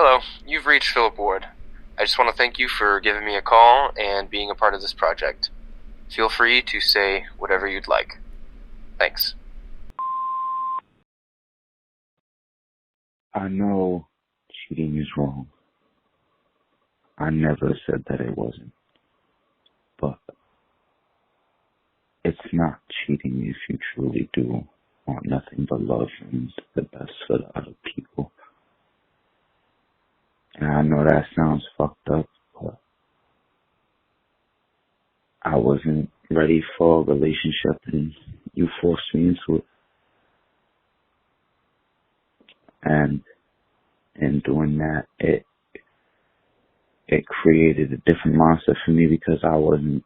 Hello, you've reached Philip Ward. I just want to thank you for giving me a call and being a part of this project. Feel free to say whatever you'd like. Thanks. I know cheating is wrong. I never said that it wasn't. But it's not cheating if you truly do want nothing but love and the best for the other people. And I know that sounds fucked up, but I wasn't ready for a relationship and you forced me into it. And in doing that, it created a different mindset for me because I wasn't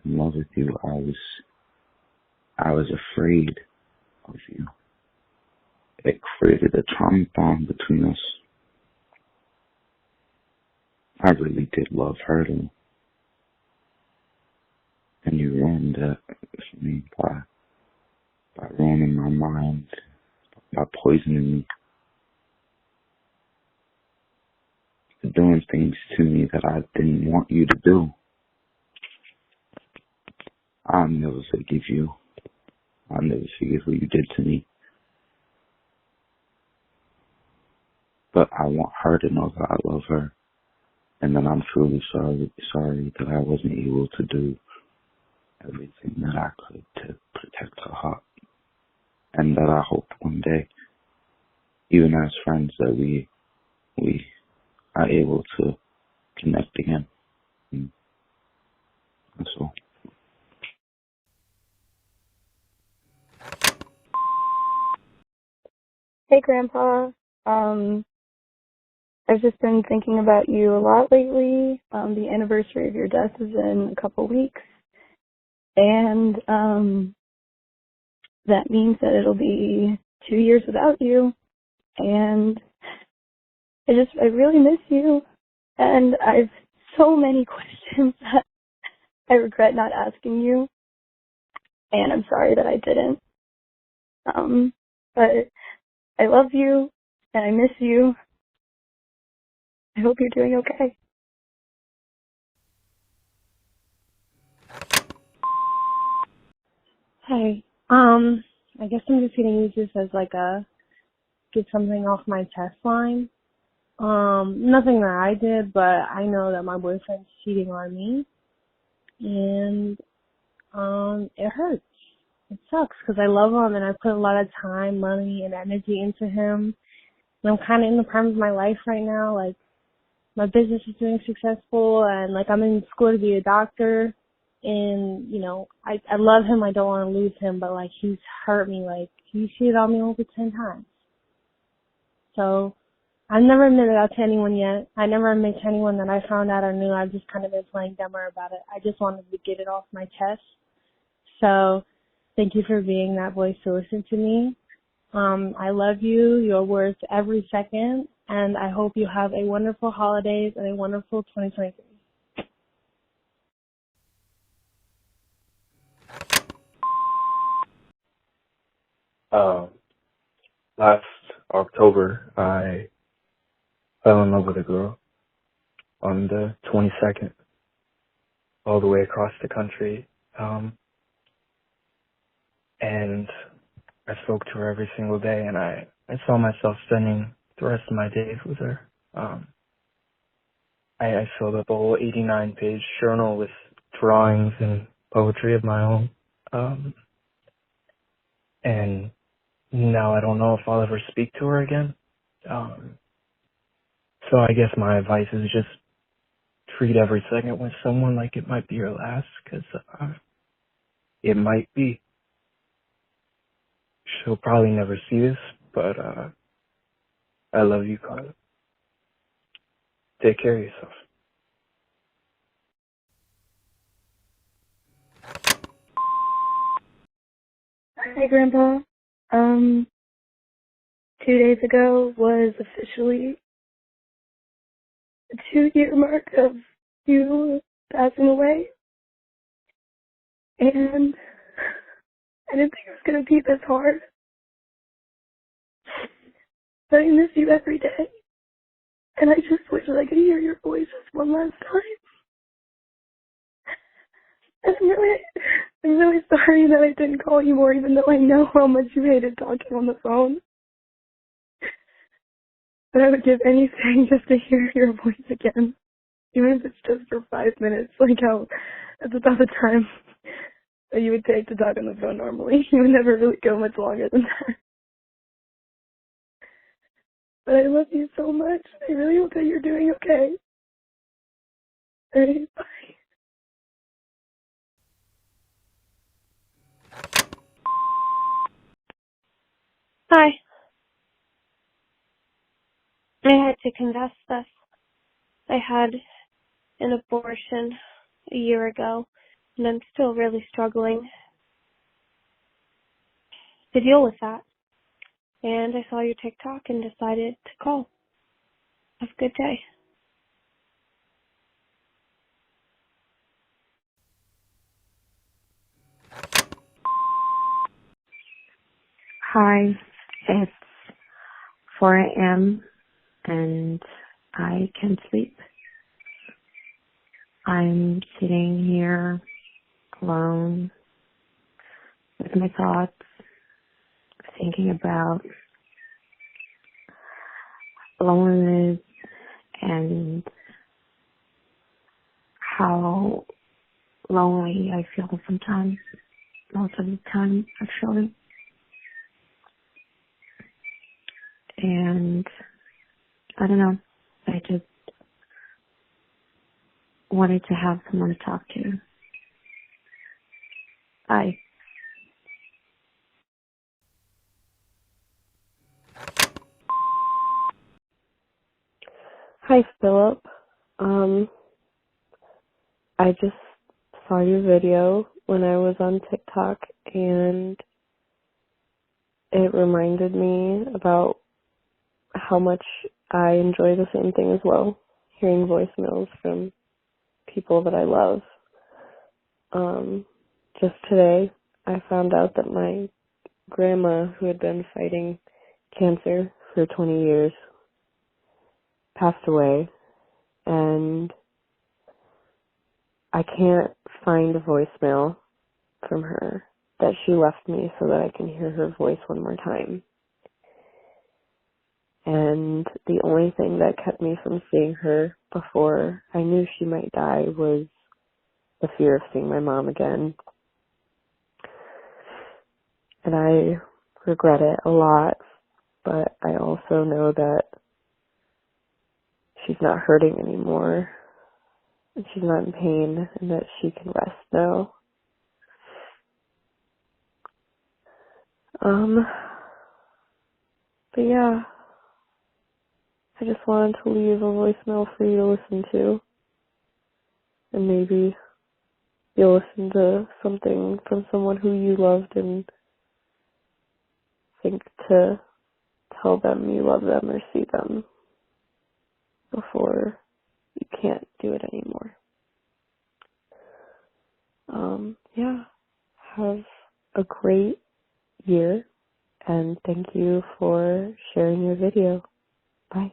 in love with you. I was afraid of you. It created a trauma bond between us. I really did love her though. And you ruined that for me by ruining my mind, by poisoning me, doing things to me that I didn't want you to do. I'll never forgive you. I'll never forgive what you did to me. But I want her to know that I love her. And that I'm truly sorry that I wasn't able to do everything that I could to protect her heart. And that I hope one day, even as friends, that we are able to connect again. And that's all. Hey, Grandpa. I've just been thinking about you a lot lately. The anniversary of your death is in a couple weeks, and that means that it'll be 2 years without you. And I really miss you, and I've so many questions that I regret not asking you, and I'm sorry that I didn't. But I love you, and I miss you. I hope you're doing okay. Hey, I guess I'm just gonna use this as like a get something off my chest line. Nothing that I did, but I know that my boyfriend's cheating on me, and it hurts. It sucks because I love him and I put a lot of time, money, and energy into him. And I'm kind of in the prime of my life right now. Like my business is doing successful, and like I'm in school to be a doctor. And, you know, I love him. I don't want to lose him, but like he's hurt me. Like he cheated on me over 10 times. So I've never admitted that to anyone yet. I never admitted to anyone that I found out or knew. I've just kind of been playing dumber about it. I just wanted to get it off my chest. So thank you for being that voice to listen to me. I love you. You're worth every second. And I hope you have a wonderful holidays and a wonderful 2023. Last October, I fell in love with a girl on the 22nd, all the way across the country. And I spoke to her every single day, and I saw myself spending the rest of my days with her. I filled up a whole 89-page journal with drawings and poetry of my own. And now I don't know if I'll ever speak to her again. So I guess my advice is just treat every second with someone like it might be your last, because it might be. She'll probably never see this, but I love you, Carla. Take care of yourself. Hi, Grandpa. 2 days ago was officially the 2-year mark of you passing away. And I didn't think it was going to be this hard. But I miss you every day. And I just wish that I could hear your voices one last time. And I'm really sorry that I didn't call you more, even though I know how much you hated talking on the phone. But I would give anything just to hear your voice again. Even if it's just for 5 minutes, like how that's about the time that you would take to talk on the phone normally. You would never really go much longer than that. But I love you so much. I really hope that you're doing okay. Alright, bye. Hi. I had to confess this. I had an abortion a year ago, and I'm still really struggling to deal with that. And I saw your TikTok and decided to call. Have a good day. Hi, it's 4 a.m. and I can't sleep. I'm sitting here alone with my thoughts, thinking about loneliness and how lonely I feel sometimes, most of the time actually. And I don't know, I just wanted to have someone to talk to. Bye. Hi, Philip. I just saw your video when I was on TikTok, and it reminded me about how much I enjoy the same thing as well, hearing voicemails from people that I love. Just today, I found out that my grandma, who had been fighting cancer for 20 years, passed away, and I can't find a voicemail from her that she left me so that I can hear her voice one more time. And the only thing that kept me from seeing her before I knew she might die was the fear of seeing my mom again. And I regret it a lot, but I also know that she's not hurting anymore, and she's not in pain, and that she can rest now. But yeah, I just wanted to leave a voicemail for you to listen to, and maybe you'll listen to something from someone who you loved and think to tell them you love them or see them before you can't do it anymore. Yeah, have a great year, and thank you for sharing your video. Bye.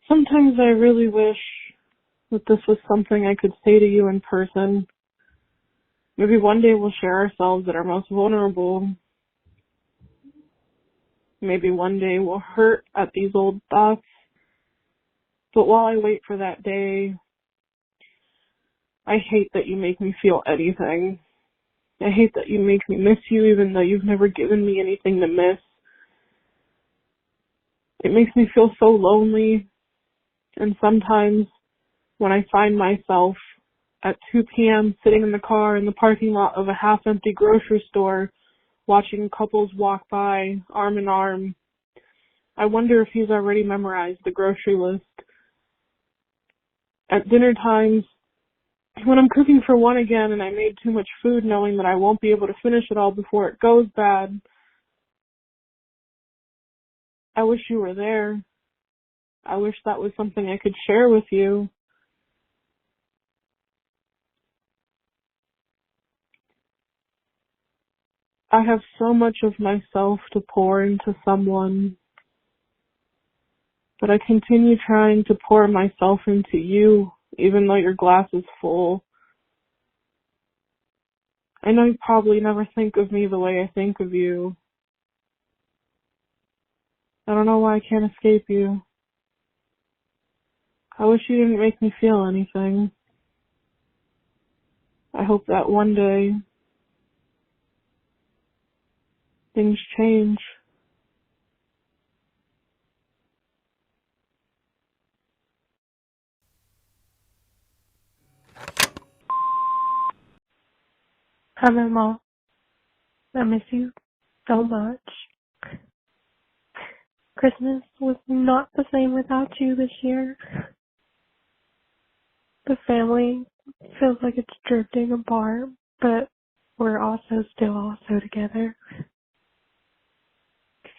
Sometimes I really wish that this was something I could say to you in person. Maybe one day we'll share ourselves at our most vulnerable. Maybe one day we'll hurt at these old thoughts. But while I wait for that day, I hate that you make me feel anything. I hate that you make me miss you even though you've never given me anything to miss. It makes me feel so lonely. And sometimes when I find myself at 2 p.m. sitting in the car in the parking lot of a half-empty grocery store, watching couples walk by arm in arm, I wonder if he's already memorized the grocery list. At dinner times, when I'm cooking for one again and I made too much food knowing that I won't be able to finish it all before it goes bad, I wish you were there. I wish that was something I could share with you. I have so much of myself to pour into someone, but I continue trying to pour myself into you, even though your glass is full. I know you probably never think of me the way I think of you. I don't know why I can't escape you. I wish you didn't make me feel anything. I hope that one day things change. Hi, Mama. I miss you so much. Christmas was not the same without you this year. The family feels like it's drifting apart, but we're also still also together.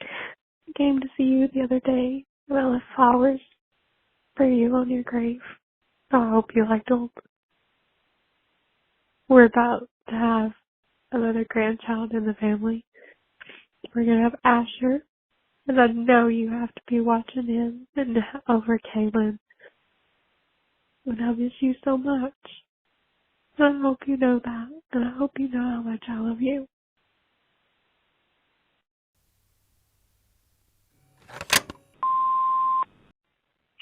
I came to see you the other day, and I left flowers for you on your grave. I hope you liked them. We're about to have another grandchild in the family. We're going to have Asher, and I know you have to be watching him and over Kaylin. And I miss you so much. And I hope you know that, and I hope you know how much I love you.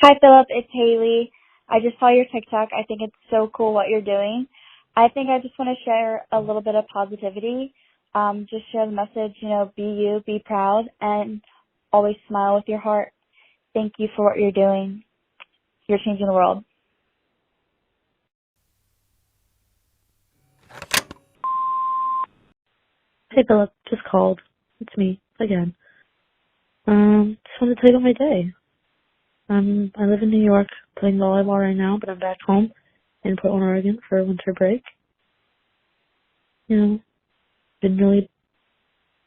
Hi, Philip. It's Haley. I just saw your TikTok. I think it's so cool what you're doing. I think I just want to share a little bit of positivity. Just share the message, be you, be proud, and always smile with your heart. Thank you for what you're doing. You're changing the world. Hey Philip, just called. It's me again. Just wanted to tell you about my day. I live in New York, playing volleyball right now, but I'm back home in Portland, Oregon for winter break. Been really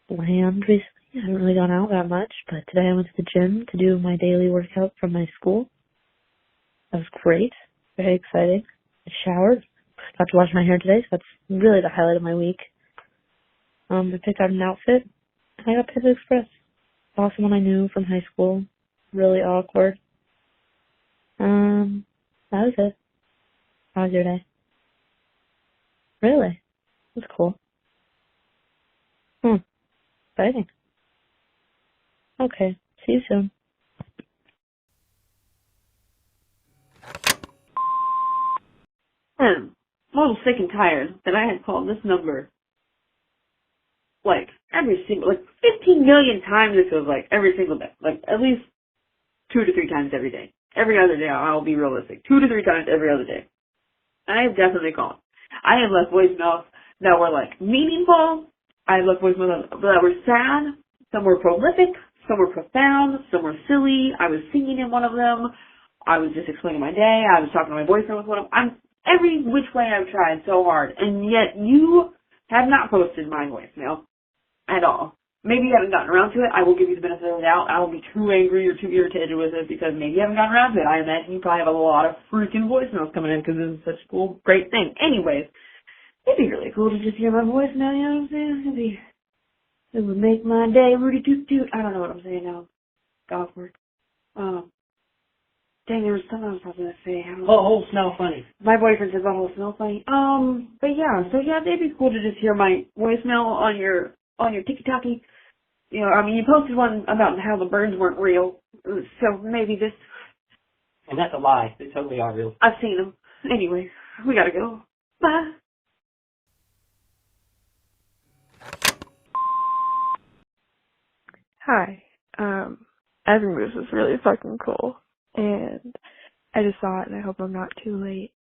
bland recently. I haven't really gone out that much, but today I went to the gym to do my daily workout from my school. That was great. Very exciting. I showered. Got to wash my hair today, so that's really the highlight of my week. I picked out an outfit, and I got Pivot Express. Saw someone I knew from high school. Really awkward. That was it. How was your day? Really? That's cool. Exciting. Okay. See you soon. I'm a little sick and tired that I had called this number like 15 million times. It feels like every single day, like at least 2 to 3 times every day. Every other day, I'll be realistic. 2 to 3 times every other day. I have definitely called. I have left voicemails that were like meaningful. I have left voicemails that were sad. Some were prolific. Some were profound. Some were silly. I was singing in one of them. I was just explaining my day. I was talking to my boyfriend with one of them. Every which way I've tried so hard, and yet you have not posted my voicemail at all. Maybe you haven't gotten around to it. I will give you the benefit of the doubt. I will be too angry or too irritated with it because maybe you haven't gotten around to it. I imagine you probably have a lot of freaking voicemails coming in because this is such a cool, great thing. Anyways, it'd be really cool to just hear my voicemail, you know what I'm saying? It would make my day Rudy toot toot. I don't know what I'm saying now. Awkward. Dang, there was something I was probably going to say. Oh, smell funny. My boyfriend says butthole smell funny. But yeah, so yeah, it'd be cool to just hear my voicemail on your tiki-taki. You posted one about how the birds weren't real. So maybe this. And that's a lie. They totally are real. I've seen them. Anyway, we gotta go. Bye. Hi. I think this is really fucking cool. And I just saw it and I hope I'm not too late.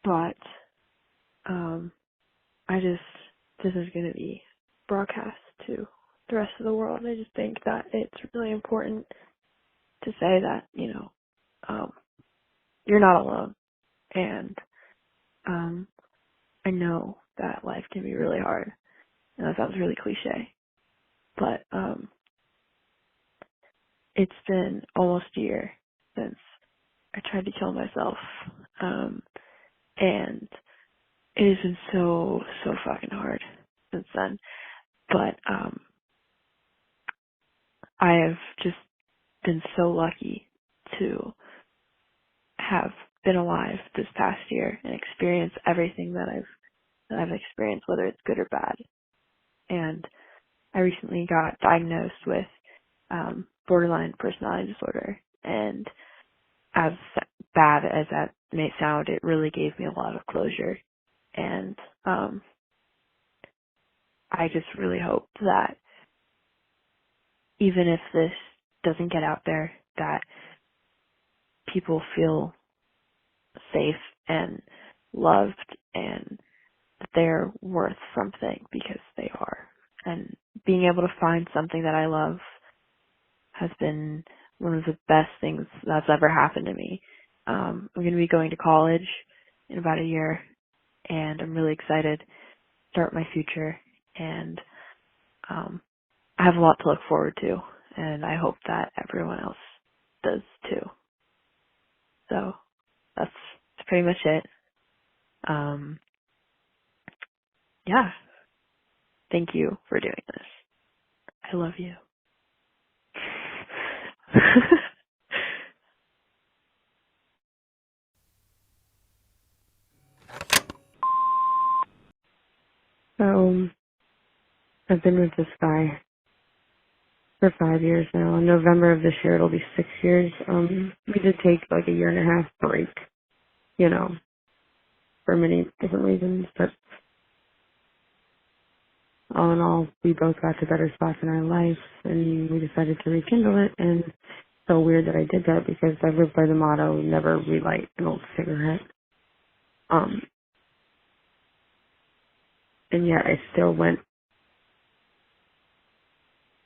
But, this is gonna be broadcast to the rest of the world. I just think that it's really important to say that, you're not alone. And, I know that life can be really hard. And that sounds really cliche. But, it's been almost a year since I tried to kill myself. And it has been so fucking hard since then. But I have just been so lucky to have been alive this past year and experience everything that I've experienced, whether it's good or bad. And I recently got diagnosed with borderline personality disorder, and as bad as that may sound, it really gave me a lot of closure. And I just really hope that even if this doesn't get out there, that people feel safe and loved and that they're worth something, because they are. And being able to find something that I love has been one of the best things that's ever happened to me. I'm going to be going to college in about a year, and I'm really excited to start my future, and I have a lot to look forward to, and I hope that everyone else does too. So that's pretty much it. Yeah. Thank you for doing this. I love you. So, I've been with this guy for 5 years now. In November of this year, it'll be 6 years. We did take like a 1.5 year break, you know, for many different reasons, but all in all, we both got to better spots in our life, and we decided to rekindle it. And it's so weird that I did that, because I live by the motto, never relight an old cigarette. And yet I still went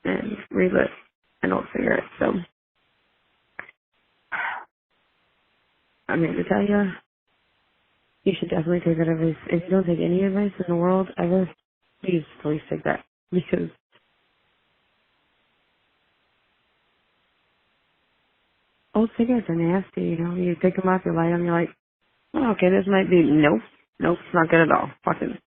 and relit an old cigarette. So I'm here to tell you, you should definitely take that advice. If you don't take any advice in the world ever, please take that, because old cigarettes are nasty. You know, you take them off, you light them, you're like, oh, okay, this might be, nope, it's not good at all. Fucking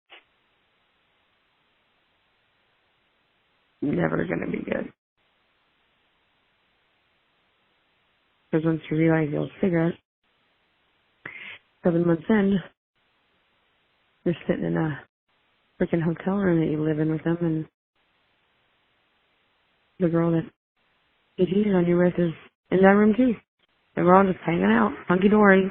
never gonna be good. Because once you realize the old cigarette, 7 months in, you're sitting in a freaking hotel room that you live in with them, and the girl that you cheated on you with is in that room too. And we're all just hanging out, hunky-dory.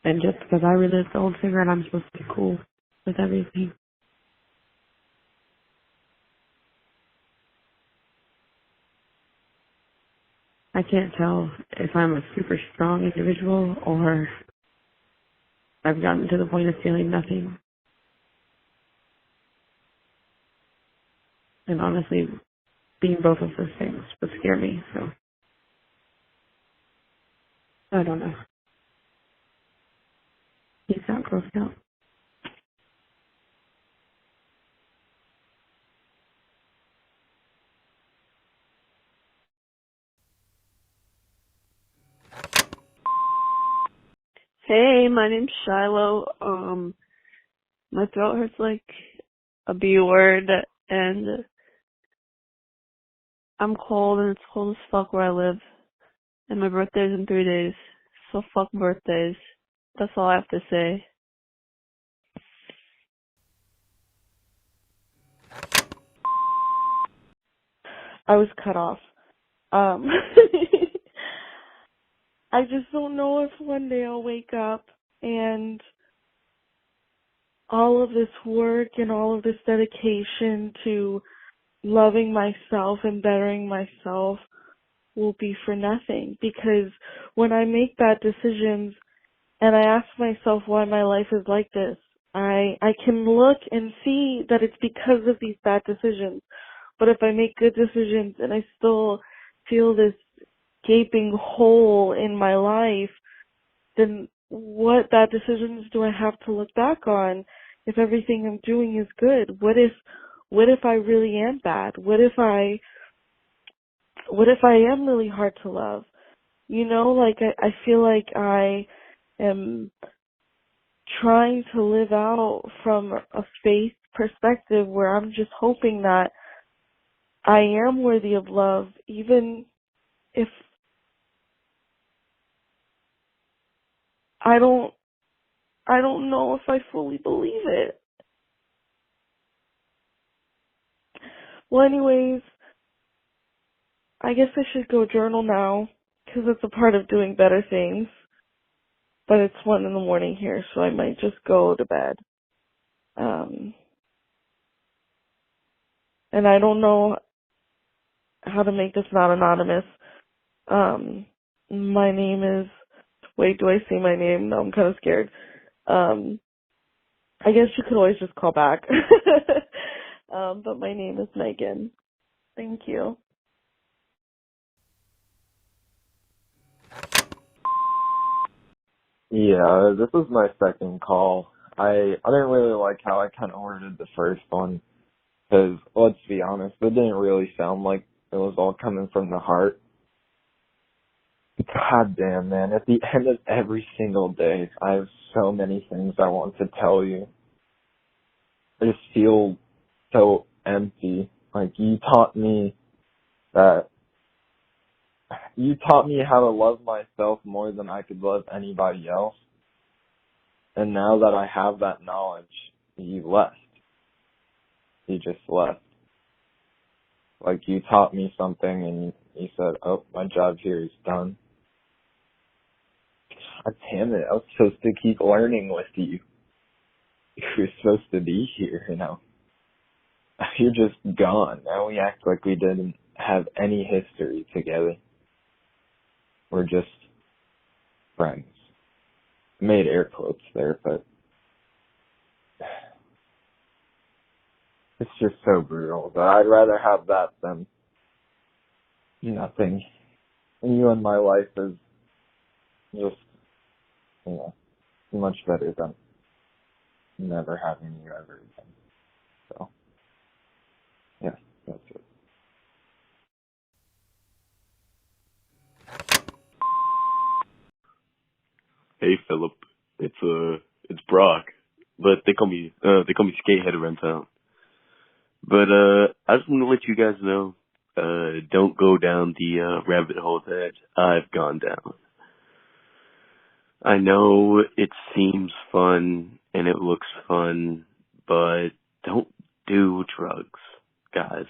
And just because I relit the old cigarette, I'm supposed to be cool with everything. I can't tell if I'm a super strong individual or I've gotten to the point of feeling nothing. And honestly, being both of those things would scare me, so I don't know. Peace out, Girl Scout. Hey, my name's Shiloh. My throat hurts like a B word, and I'm cold, and it's cold as fuck where I live. And my birthday's in 3 days. So fuck birthdays. That's all I have to say. I was cut off. I just don't know if one day I'll wake up and all of this work and all of this dedication to loving myself and bettering myself will be for nothing. Because when I make bad decisions and I ask myself why my life is like this, I can look and see that it's because of these bad decisions. But if I make good decisions and I still feel this gaping hole in my life, then what bad decisions do I have to look back on if everything I'm doing is good? What if I really am bad? What if I am really hard to love? You know, like I feel like I am trying to live out from a faith perspective where I'm just hoping that I am worthy of love, even if I don't know if I fully believe it. Well, anyways, I guess I should go journal now, because it's a part of doing better things. But it's 1 a.m. here, so I might just go to bed. And I don't know how to make this not anonymous. My name is, wait, do I say my name? No, I'm kind of scared. I guess you could always just call back. But my name is Megan. Thank you. Yeah, this is my second call. I didn't really like how I kind of worded the first one, because, let's be honest, it didn't really sound like it was all coming from the heart. God damn, man, at the end of every single day, I have so many things I want to tell you. I just feel so empty. Like, you taught me how to love myself more than I could love anybody else. And now that I have that knowledge, you left. You just left. Like, you taught me something and you said, oh, my job here is done. God damn it, I was supposed to keep learning with you. You're supposed to be here, you know. You're just gone. Now we act like we didn't have any history together. We're just friends. I made air quotes there, but it's just so brutal. But I'd rather have that than nothing. And you in my life is just, you know, much better than never having you ever again. So, yeah, that's it. Hey Philip, it's Brock, but they call me Skatehead around town. But I just want to let you guys know, don't go down the rabbit hole that I've gone down. I know it seems fun and it looks fun, but don't do drugs, guys.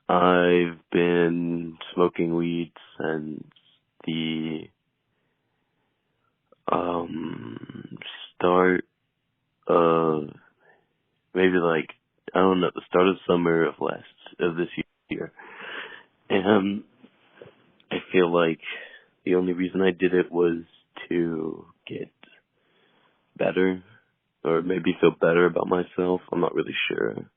I've been smoking weed since the start of maybe like, I don't know, the start of summer of this year. And I feel like the only reason I did it was to get better, or maybe feel better about myself. I'm not really sure.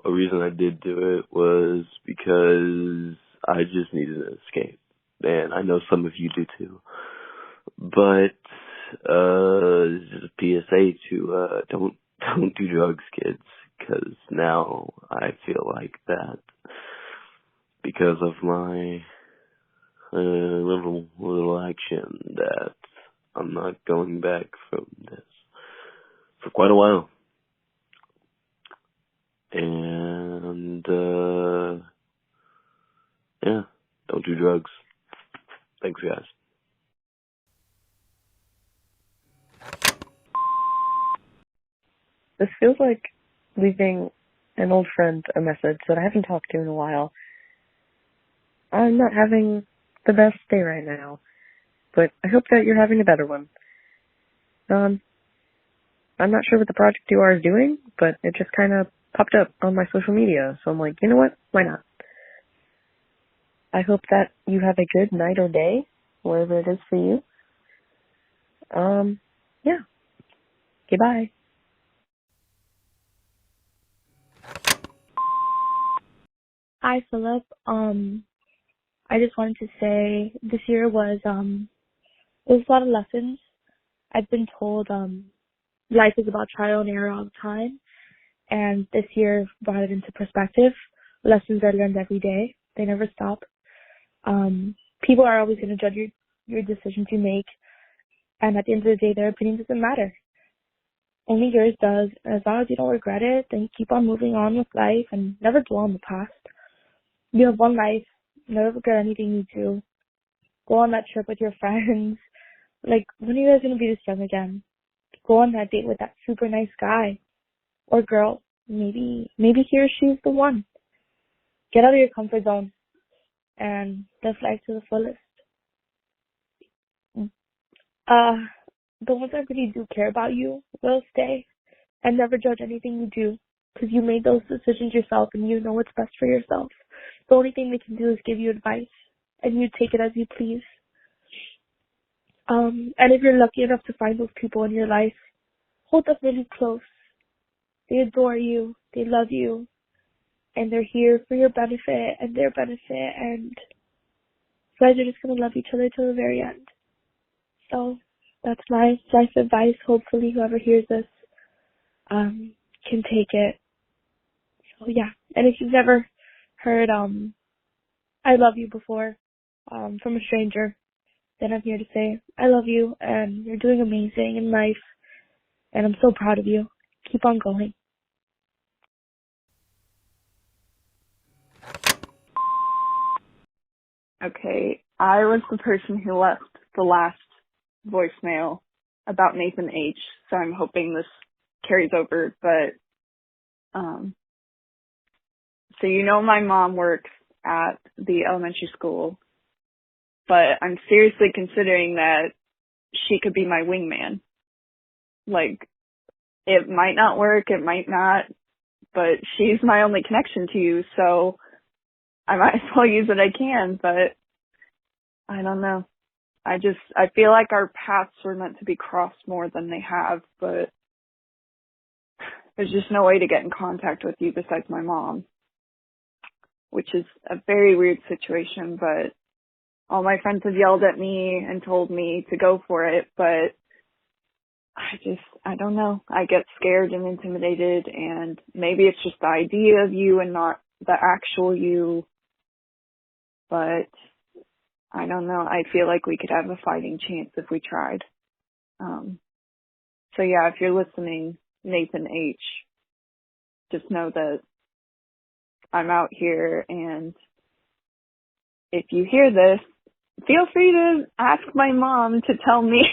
A reason I did do it was because I just needed an escape. And I know some of you do too. But, this is a PSA to, don't do drugs, kids. Cause now I feel like that because of my, little action that I'm not going back from this for quite a while. And, yeah, don't do drugs. Thanks, guys. This feels like leaving an old friend a message that I haven't talked to in a while. I'm not having the best day right now, but I hope that you're having a better one. I'm not sure what the project you are is doing, but it just kind of popped up on my social media, so I'm like, you know what? Why not? I hope that you have a good night or day, wherever it is for you. Yeah. Okay, bye. Hi, Philip. I just wanted to say this year was a lot of lessons. I've been told life is about trial and error all the time, and this year brought it into perspective. Lessons are learned every day. They never stop. People are always going to judge your decisions you make, and at the end of the day, their opinion doesn't matter. Only yours does. And as long as you don't regret it, then you keep on moving on with life and never dwell on the past. You have one life. Never regret anything you do. Go on that trip with your friends. Like, when are you guys going to be this young again? Go on that date with that super nice guy or girl. Maybe he or she's the one. Get out of your comfort zone and live life to the fullest. The ones that really do care about you will stay, and never judge anything you do, because you made those decisions yourself and you know what's best for yourself. The only thing they can do is give you advice, and you take it as you please. And if you're lucky enough to find those people in your life, hold them really close. They adore you, they love you, and they're here for your benefit and their benefit, and you guys are just going to love each other till the very end. So that's my life advice. Hopefully whoever hears this can take it. So yeah. And if you've never heard I love you before from a stranger, then I'm here to say I love you and you're doing amazing in life and I'm so proud of you. Keep on going. Okay, I was the person who left the last voicemail about Nathan H., so I'm hoping this carries over, but, so my mom works at the elementary school, but I'm seriously considering that she could be my wingman. Like, it might not work, it might not, but she's my only connection to you, so I might as well use what I can, but I don't know. I feel like our paths were meant to be crossed more than they have, but there's just no way to get in contact with you besides my mom, which is a very weird situation, but all my friends have yelled at me and told me to go for it, but I don't know. I get scared and intimidated, and maybe it's just the idea of you and not the actual you, but I don't know. I feel like we could have a fighting chance if we tried. So yeah, if you're listening, Nathan H., just know that I'm out here, and if you hear this, feel free to ask my mom to tell me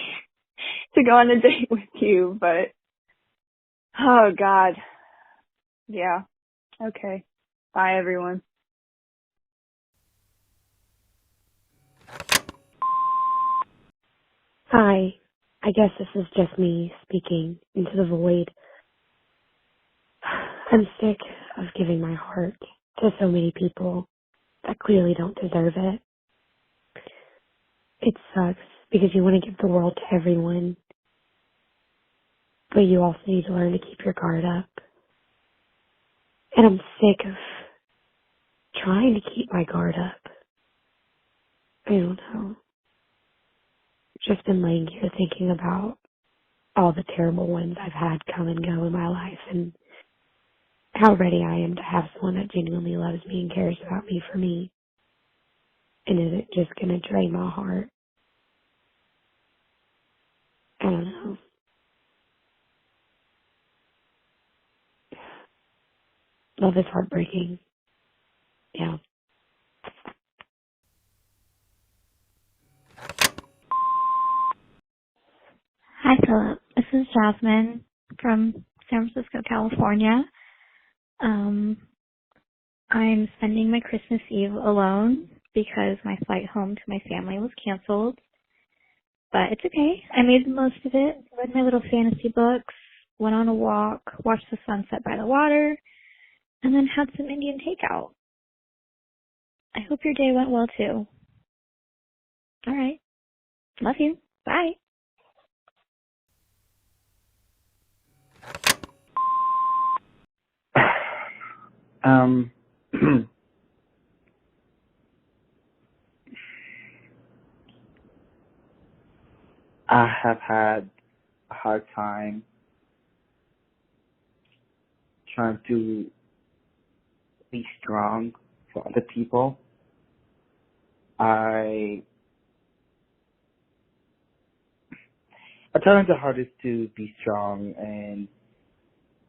to go on a date with you, but oh God. Yeah. Okay. Bye everyone. Hi. I guess this is just me speaking into the void. I'm sick of giving my heart to so many people that clearly don't deserve it. It sucks because you want to give the world to everyone, but you also need to learn to keep your guard up. And I'm sick of trying to keep my guard up. I don't know. Just been laying here thinking about all the terrible ones I've had come and go in my life and how ready I am to have someone that genuinely loves me and cares about me for me. And is it just going to drain my heart? I don't know. Love is heartbreaking. Yeah. Hi, Philip. This is Jasmine from San Francisco, California. I'm spending my Christmas Eve alone because my flight home to my family was canceled. But it's okay. I made the most of it, read my little fantasy books, went on a walk, watched the sunset by the water, and then had some Indian takeout. I hope your day went well too. All right. Love you. Bye. I have had a hard time trying to be strong for other people. I try the hardest to be strong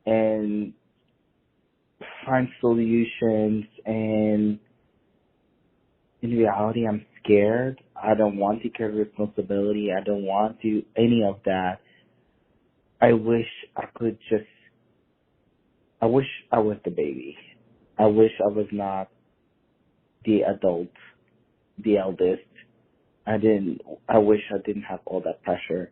and find solutions, and in reality I'm scared. I don't want to carry responsibility. I don't want to any of that. I wish I could just I wish I was the baby. I wish I was not the adult, the eldest. I wish I didn't have all that pressure.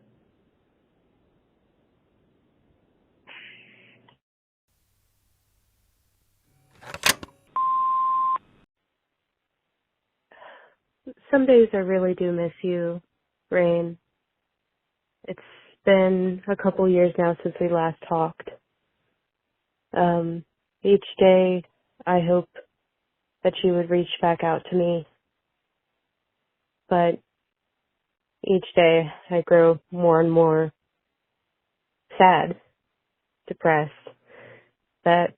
Some days I really do miss you, Rain. It's been a couple years now since we last talked. Each day I hope that you would reach back out to me, but each day I grow more and more sad, depressed, that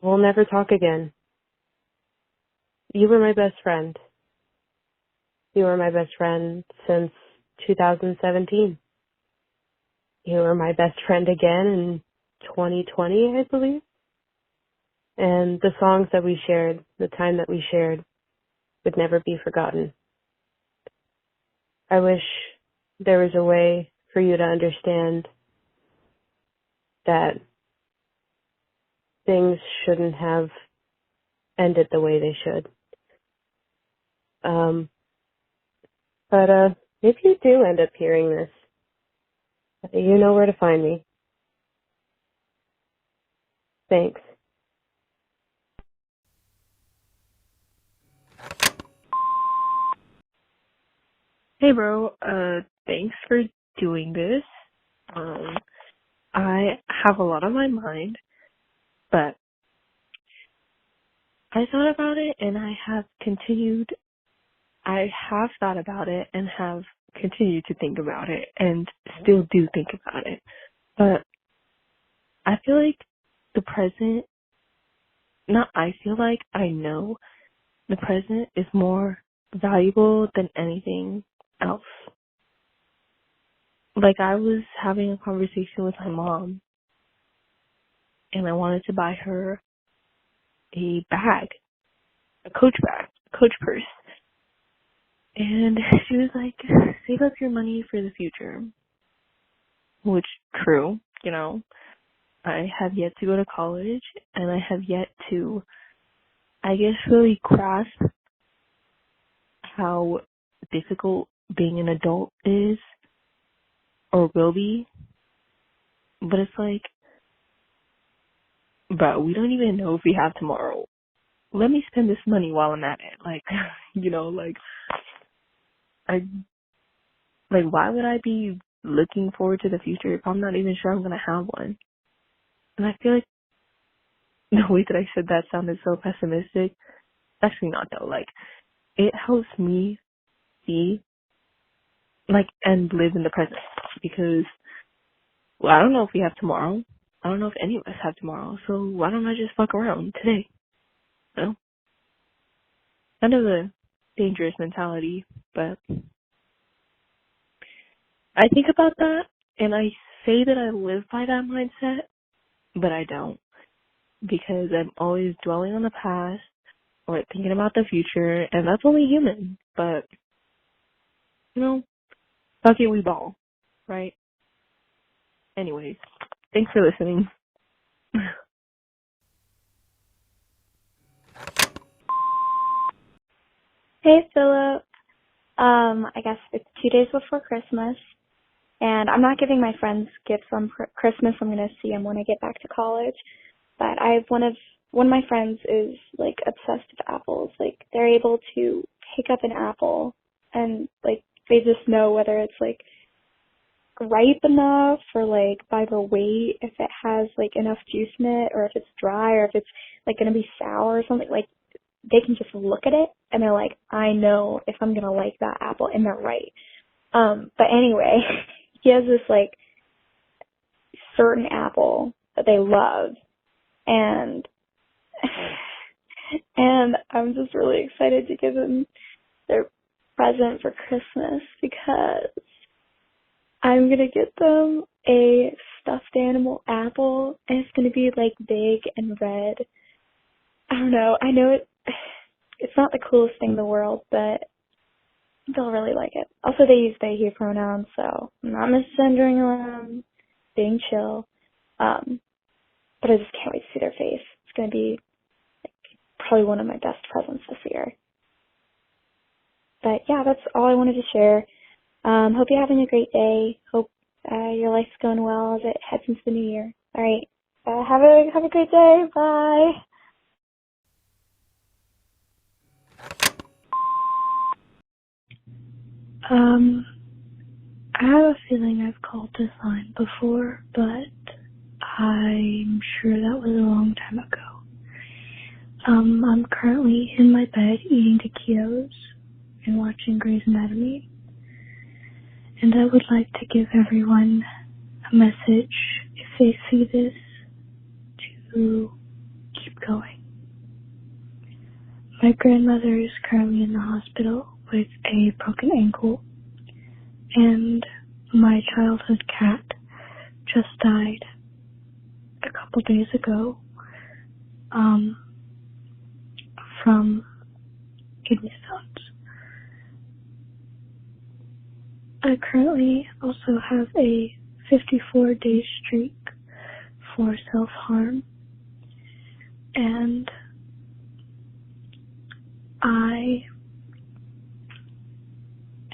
we'll never talk again. You were my best friend. You were my best friend since 2017. You were my best friend again in 2020, I believe. And the songs that we shared, the time that we shared, would never be forgotten. I wish there was a way for you to understand that things shouldn't have ended the way they should. But if you do end up hearing this, you know where to find me. Thanks. Hey bro, thanks for doing this. I have a lot on my mind, but I thought about it and I have thought about it and have continued to think about it and still do think about it. But I feel like I know the present is more valuable than anything else. Like, I was having a conversation with my mom and I wanted to buy her a bag, a coach purse. And she was like, save up your money for the future. Which, true, I have yet to go to college and I have yet to, I guess, really grasp how difficult being an adult is or will be. But it's like, bro, we don't even know if we have tomorrow. Let me spend this money while I'm at it. Like, why would I be looking forward to the future if I'm not even sure I'm going to have one? And I feel like the way that I said that sounded so pessimistic. Actually not though. Like, it helps me see, and live in the present. Because, well, I don't know if we have tomorrow. I don't know if any of us have tomorrow. So why don't I just fuck around today? Kind of a dangerous mentality, but I think about that and I say that I live by that mindset, but I don't, because I'm always dwelling on the past or thinking about the future, and that's only human. But fuck it, we ball, right? Anyways, thanks for listening. Hey, Philip. I guess it's 2 days before Christmas, and I'm not giving my friends gifts on Christmas. I'm gonna see them when I get back to college. But I have one of my friends is like obsessed with apples. Like, they're able to pick up an apple and like they just know whether it's like ripe enough or like by the weight, if it has like enough juice in it, or if it's dry, or if it's like gonna be sour or something. Like, they can just look at it and they're like, I know if I'm gonna like that apple, and they're right. But anyway, he has this like certain apple that they love, and I'm just really excited to give him present for Christmas because I'm going to get them a stuffed animal apple, and it's going to be like big and red. I don't know. I know it's not the coolest thing in the world, but they'll really like it. Also, they use they, he pronouns, so I'm not misgendering them, being chill. But I just can't wait to see their face. It's going to be probably one of my best presents this year. But yeah, that's all I wanted to share. Hope you're having a great day. Hope your life's going well as it heads into the new year. All right. Have a great day. Bye. I have a feeling I've called this line before, but I'm sure that was a long time ago. I'm currently in my bed eating taquitos and watching Grey's Anatomy, and I would like to give everyone a message, if they see this, to keep going. My grandmother is currently in the hospital with a broken ankle, and my childhood cat just died a couple days ago from kidney stones. I currently also have a 54-day streak for self-harm, and I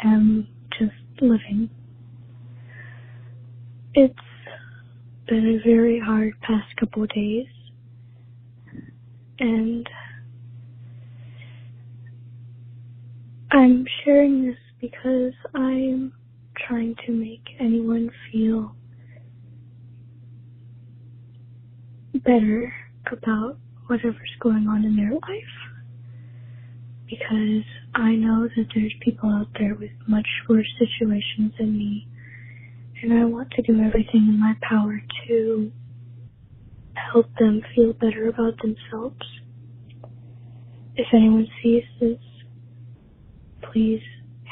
am just living. It's been a very hard past couple of days, and I'm sharing this because I'm trying to make anyone feel better about whatever's going on in their life. Because I know that there's people out there with much worse situations than me, and I want to do everything in my power to help them feel better about themselves. If anyone sees this, please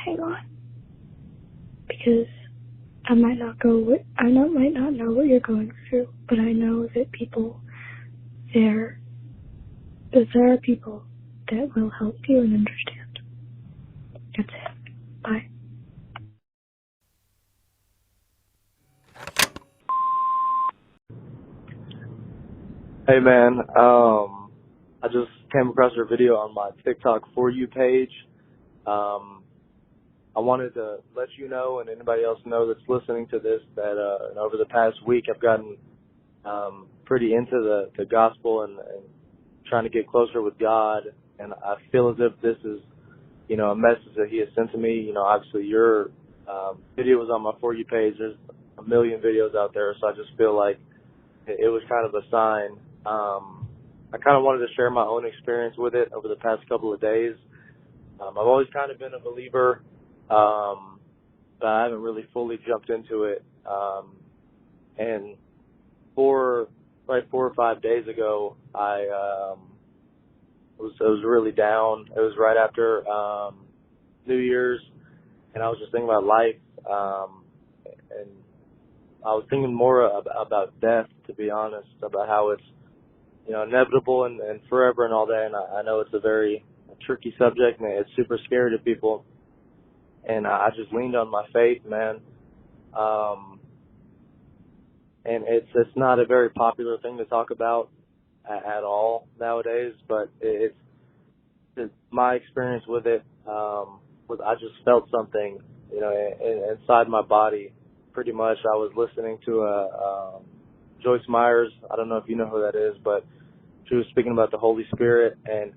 hang on, because I might not know what you're going through, but I know that there are people that will help you and understand. That's it. Bye. Hey man, I just came across your video on my TikTok For You page. I wanted to let you know and anybody else know that's listening to this that over the past week I've gotten pretty into the gospel and trying to get closer with God, and I feel as if this is, a message that He has sent to me. Obviously your video was on my For You page. There's a million videos out there, so I just feel like it was kind of a sign. I kind of wanted to share my own experience with it over the past couple of days. I've always kind of been a believer, but I haven't really fully jumped into it. And 4 or 5 days ago, I was really down. It was right after New Year's, and I was just thinking about life, and I was thinking more about death, to be honest, about how it's inevitable and forever and all that. And I know it's a very tricky subject, and it's super scary to people. And I just leaned on my faith, man. And it's not a very popular thing to talk about at all nowadays, but it's my experience with it. Was I just felt something, inside my body. Pretty much, I was listening to Joyce Myers. I don't know if you know who that is, but she was speaking about the Holy Spirit, and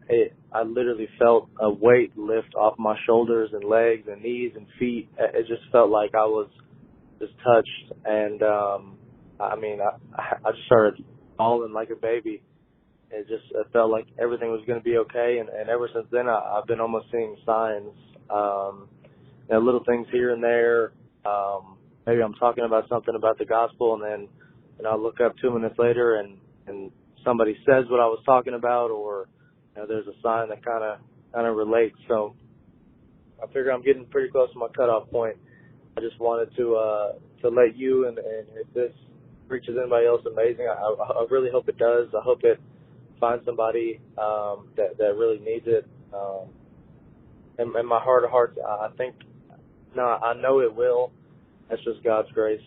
I literally felt a weight lift off my shoulders and legs and knees and feet. It just felt like I was just touched, and I just started bawling like a baby. It felt like everything was going to be okay, and ever since then I've been almost seeing signs, little things here and there. Maybe I'm talking about something about the gospel, and then I look up 2 minutes later and somebody says what I was talking about, or there's a sign that kind of relates. So I figure I'm getting pretty close to my cutoff point. I just wanted to let you and if this reaches anybody else, amazing. I really hope it does. I hope it finds somebody that really needs it. And in my heart of hearts, I think, no, I know it will. That's just God's grace.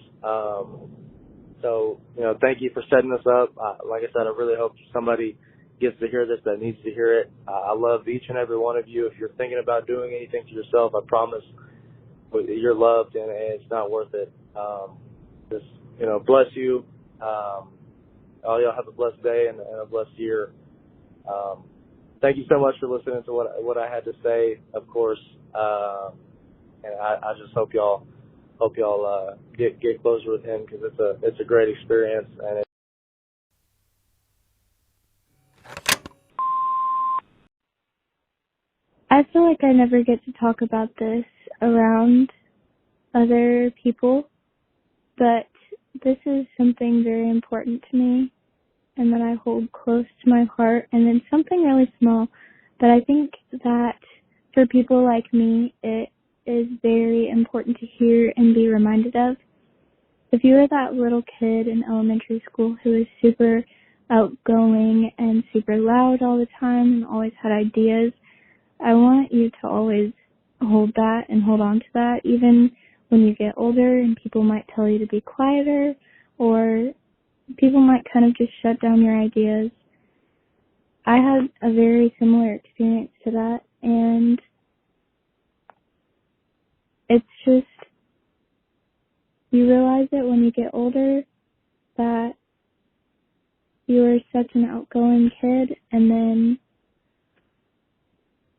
So, thank you for setting this up. Like I said, I really hope somebody gets to hear this that needs to hear it. I love each and every one of you. If you're thinking about doing anything to yourself, I promise you're loved and it's not worth it. Just, bless you. All y'all have a blessed day and a blessed year. Thank you so much for listening to what I had to say, of course. And I just hope y'all get closer with him because it's a great experience. And I feel like I never get to talk about this around other people, but this is something very important to me and that I hold close to my heart, and then something really small, but I think that for people like me, it is very important to hear and be reminded of. If you were that little kid in elementary school who was super outgoing and super loud all the time and always had ideas, I want you to always hold that and hold on to that, even when you get older and people might tell you to be quieter or people might kind of just shut down your ideas. I had a very similar experience to that, and it's just, you realize it when you get older that you were such an outgoing kid, and then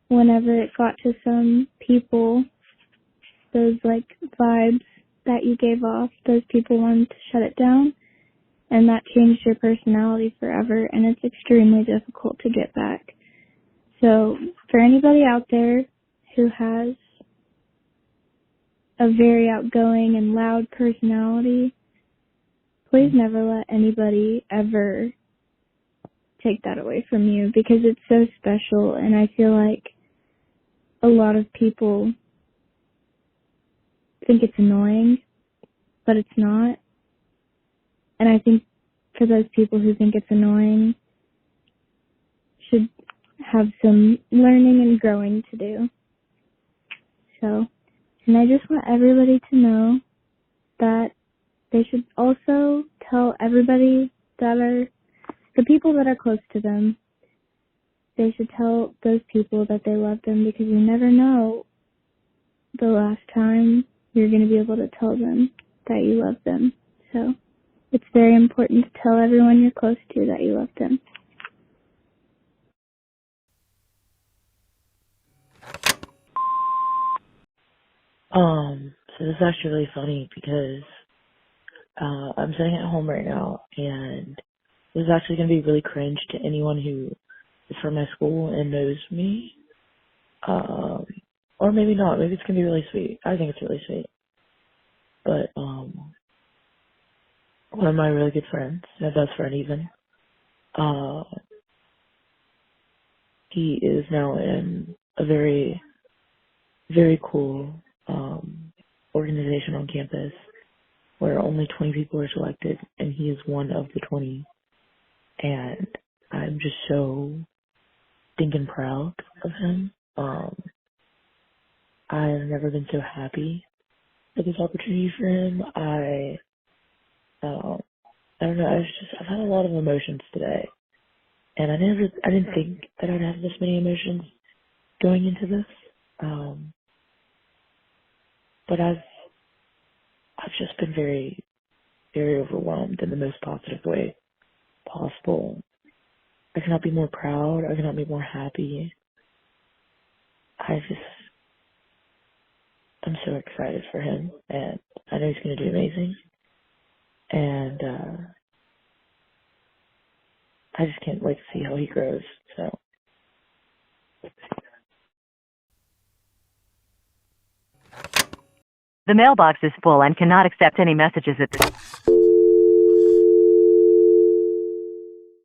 whenever it got to some people, those vibes that you gave off, those people wanted to shut it down, and that changed your personality forever, and it's extremely difficult to get back. So for anybody out there who has a very outgoing and loud personality, please never let anybody ever take that away from you, because it's so special, and I feel like a lot of people think it's annoying, but it's not. And I think for those people who think it's annoying, should have some learning and growing to do. So, and I just want everybody to know that they should also tell everybody the people that are close to them, they should tell those people that they love them, because you never know the last time you're going to be able to tell them that you love them. So it's very important to tell everyone you're close to that you love them. So this is actually really funny because I'm sitting at home right now, and this is actually going to be really cringe to anyone who is from my school and knows me. Or maybe not. Maybe it's going to be really sweet. I think it's really sweet. But one of my really good friends, my best friend even, he is now in a very, very cool organization on campus where only 20 people are selected, and he is one of the 20. And I'm just so stinking proud of him. I've never been so happy for this opportunity for him. I don't know. I've had a lot of emotions today, and I didn't think that I'd have this many emotions going into this. But I've just been very, very overwhelmed in the most positive way possible. I cannot be more proud. I cannot be more happy. I'm so excited for him, and I know he's going to do amazing. And I just can't wait to see how he grows. So. The mailbox is full and cannot accept any messages at this